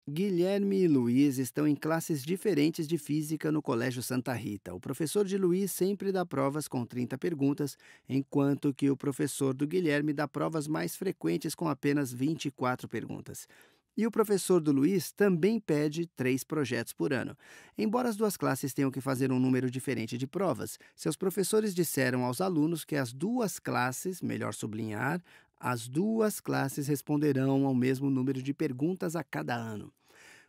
Guilherme e Luiz estão em classes diferentes de física no Colégio Santa Rita. O professor de Luiz sempre dá provas com 30 perguntas, enquanto que o professor do Guilherme dá provas mais frequentes com apenas 24 perguntas. E o professor do Luiz também pede 3 projetos por ano. Embora as duas classes tenham que fazer um número diferente de provas, seus professores disseram aos alunos que as duas classes, melhor sublinhar, as duas classes responderão ao mesmo número de perguntas a cada ano.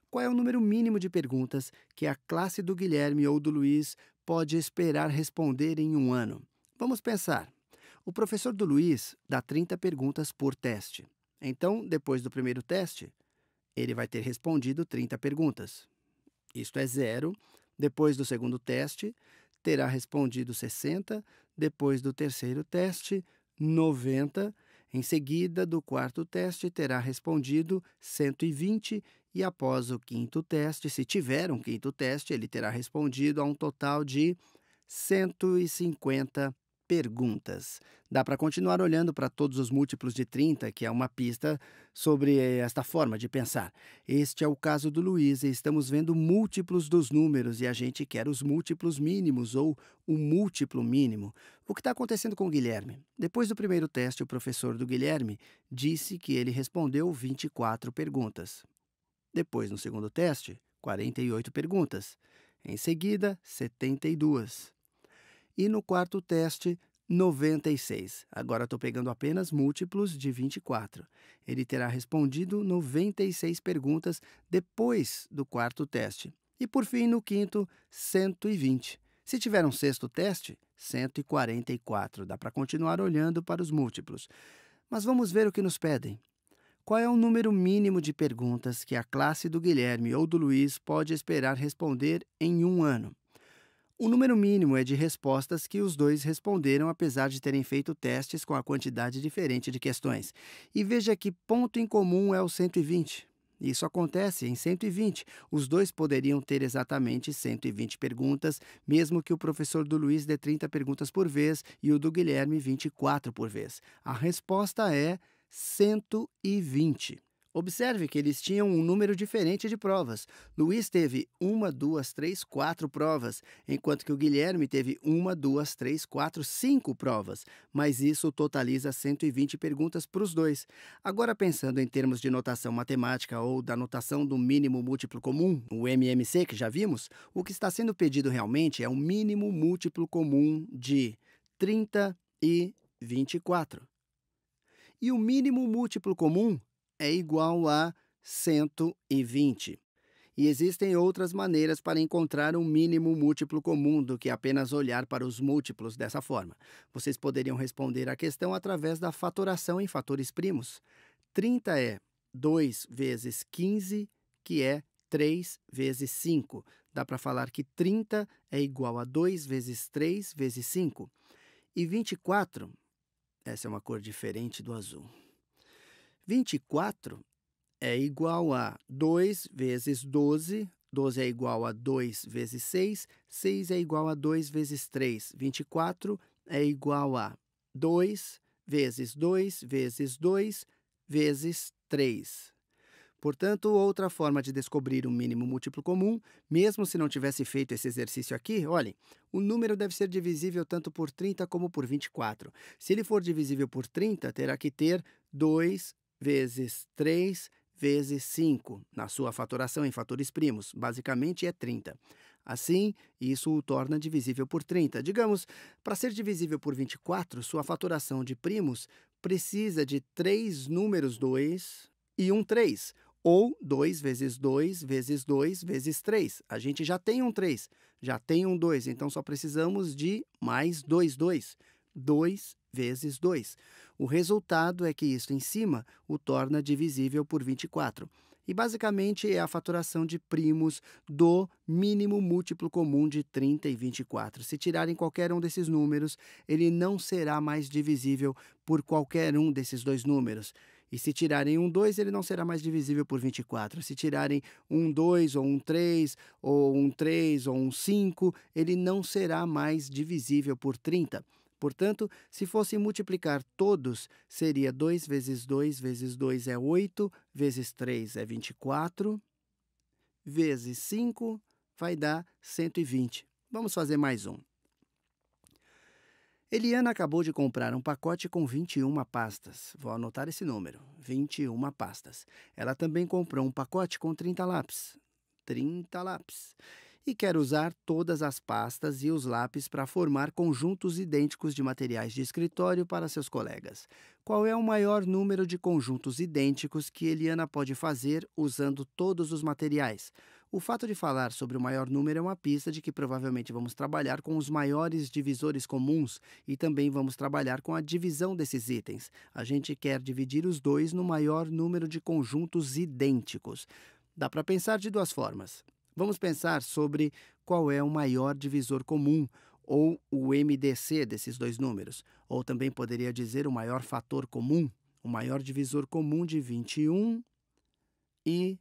Qual é o número mínimo de perguntas que a classe do Guilherme ou do Luiz pode esperar responder em um ano? Vamos pensar. O professor do Luiz dá 30 perguntas por teste. Então, depois do primeiro teste, ele vai ter respondido 30 perguntas. Isto é zero. Depois do segundo teste, terá respondido 60. Depois do terceiro teste, 90. Em seguida, do quarto teste, terá respondido 120. E após o quinto teste, se tiver um quinto teste, ele terá respondido a um total de 150 perguntas. Dá para continuar olhando para todos os múltiplos de 30, que é uma pista sobre esta forma de pensar. Este é o caso do Luiz e estamos vendo múltiplos dos números e a gente quer os múltiplos mínimos ou o múltiplo mínimo. O que está acontecendo com o Guilherme? Depois do primeiro teste, o professor do Guilherme disse que ele respondeu 24 perguntas. Depois, no segundo teste, 48 perguntas. Em seguida, 72. E no quarto teste, 96. Agora estou pegando apenas múltiplos de 24. Ele terá respondido 96 perguntas depois do quarto teste. E por fim, no quinto, 120. Se tiver um sexto teste, 144. Dá para continuar olhando para os múltiplos. Mas vamos ver o que nos pedem. Qual é o número mínimo de perguntas que a classe do Guilherme ou do Luiz pode esperar responder em um ano? O número mínimo é de respostas que os dois responderam, apesar de terem feito testes com a quantidade diferente de questões. E veja que ponto em comum é o 120. Isso acontece em 120. Os dois poderiam ter exatamente 120 perguntas, mesmo que o professor do Luiz dê 30 perguntas por vez e o do Guilherme 24 por vez. A resposta é 120. Observe que eles tinham um número diferente de provas. Luiz teve uma, duas, três, quatro provas, enquanto que o Guilherme teve uma, duas, três, quatro, cinco provas. Mas isso totaliza 120 perguntas para os dois. Agora, pensando em termos de notação matemática ou da notação do mínimo múltiplo comum, o MMC que já vimos, o que está sendo pedido realmente é um mínimo múltiplo comum de 30 e 24. E o mínimo múltiplo comum é igual a 120. E existem outras maneiras para encontrar um mínimo múltiplo comum do que apenas olhar para os múltiplos dessa forma. Vocês poderiam responder a questão através da fatoração em fatores primos. 30 é 2 vezes 15, que é 3 vezes 5. Dá para falar que 30 é igual a 2 vezes 3 vezes 5. E 24, essa é uma cor diferente do azul. 24 é igual a 2 vezes 12, 12 é igual a 2 vezes 6, 6 é igual a 2 vezes 3, 24 é igual a 2 vezes 2 vezes 2 vezes 3. Portanto, outra forma de descobrir um mínimo múltiplo comum, mesmo se não tivesse feito esse exercício aqui, olhem, o número deve ser divisível tanto por 30 como por 24. Se ele for divisível por 30, terá que ter 2 vezes 3 vezes 5, na sua fatoração em fatores primos, basicamente é 30. Assim, isso o torna divisível por 30. Digamos, para ser divisível por 24, sua fatoração de primos precisa de 3 números 2 e um 3, ou 2 vezes 2 vezes 2 vezes 3. A gente já tem um 3, já tem um 2, então só precisamos de mais 2 2. 2 vezes 2. O resultado é que isso em cima o torna divisível por 24. E basicamente é a fatoração de primos do mínimo múltiplo comum de 30 e 24. Se tirarem qualquer um desses números, ele não será mais divisível por qualquer um desses dois números. E se tirarem um 2, ele não será mais divisível por 24. Se tirarem um 2 ou um 3, ou um 3 ou um 5, ele não será mais divisível por 30. Portanto, se fosse multiplicar todos, seria 2 vezes 2 vezes 2 é 8, vezes 3 é 24, vezes 5 vai dar 120. Vamos fazer mais um. Eliana acabou de comprar um pacote com 21 pastas. Vou anotar esse número, 21 pastas. Ela também comprou um pacote com 30 lápis. 30 lápis. E quer usar todas as pastas e os lápis para formar conjuntos idênticos de materiais de escritório para seus colegas. Qual é o maior número de conjuntos idênticos que Eliana pode fazer usando todos os materiais? O fato de falar sobre o maior número é uma pista de que provavelmente vamos trabalhar com os maiores divisores comuns e também vamos trabalhar com a divisão desses itens. A gente quer dividir os dois no maior número de conjuntos idênticos. Dá para pensar de duas formas. Vamos pensar sobre qual é o maior divisor comum, ou o MDC desses dois números. Ou também poderia dizer o maior fator comum, o maior divisor comum de 21 e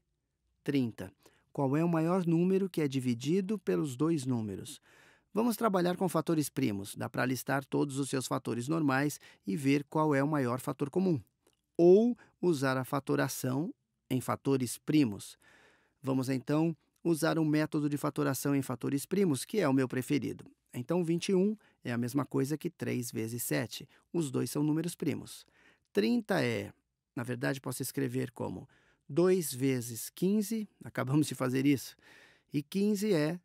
30. Qual é o maior número que é dividido pelos dois números? Vamos trabalhar com fatores primos. Dá para listar todos os seus fatores normais e ver qual é o maior fator comum. Ou usar a fatoração em fatores primos. Vamos então usar o método de fatoração em fatores primos, que é o meu preferido. Então, 21 é a mesma coisa que 3 vezes 7. Os dois são números primos. 30 na verdade, posso escrever como 2 vezes 15, acabamos de fazer isso, e 15 é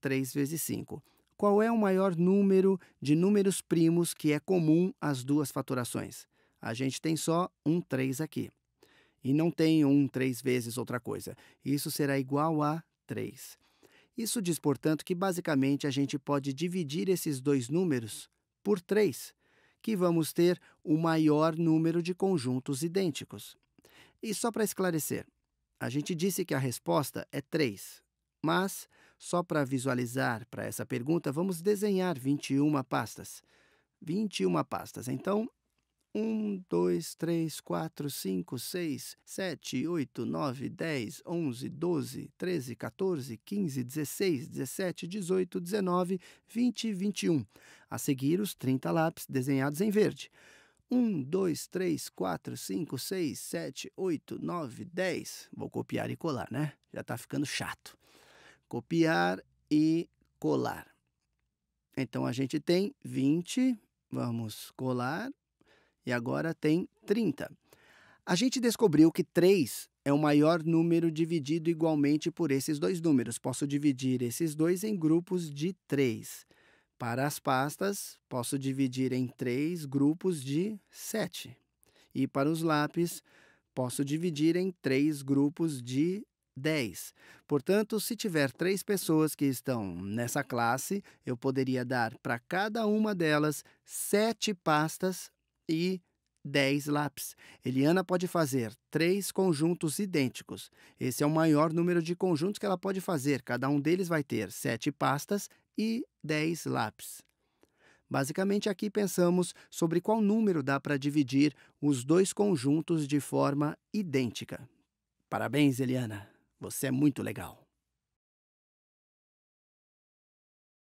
3 vezes 5. Qual é o maior número de números primos que é comum às duas fatorações? A gente tem só um 3 aqui. E não tem um 3 vezes outra coisa. Isso será igual a 3. Isso diz, portanto, que basicamente a gente pode dividir esses dois números por 3, que vamos ter o maior número de conjuntos idênticos. E só para esclarecer, a gente disse que a resposta é 3, mas só para visualizar para essa pergunta, vamos desenhar 21 pastas. 21 pastas. Então, 1, 2, 3, 4, 5, 6, 7, 8, 9, 10, 11, 12, 13, 14, 15, 16, 17, 18, 19, 20 e 21. A seguir, os 30 lápis desenhados em verde. 1, 2, 3, 4, 5, 6, 7, 8, 9, 10. Vou copiar e colar, né? Já está ficando chato. Copiar e colar. Então, a gente tem 20, vamos colar, e agora tem 30. A gente descobriu que 3 é o maior número dividido igualmente por esses dois números. Posso dividir esses dois em grupos de 3. Para as pastas, posso dividir em 3 grupos de 7. E para os lápis, posso dividir em 3 grupos de 10. Portanto, se tiver 3 pessoas que estão nessa classe, eu poderia dar para cada uma delas 7 pastas e 10 lápis. Eliana pode fazer 3 conjuntos idênticos. Esse é o maior número de conjuntos que ela pode fazer. Cada um deles vai ter 7 pastas e 10 lápis. Basicamente, aqui pensamos sobre qual número dá para dividir os dois conjuntos de forma idêntica. Parabéns, Eliana! Você é muito legal!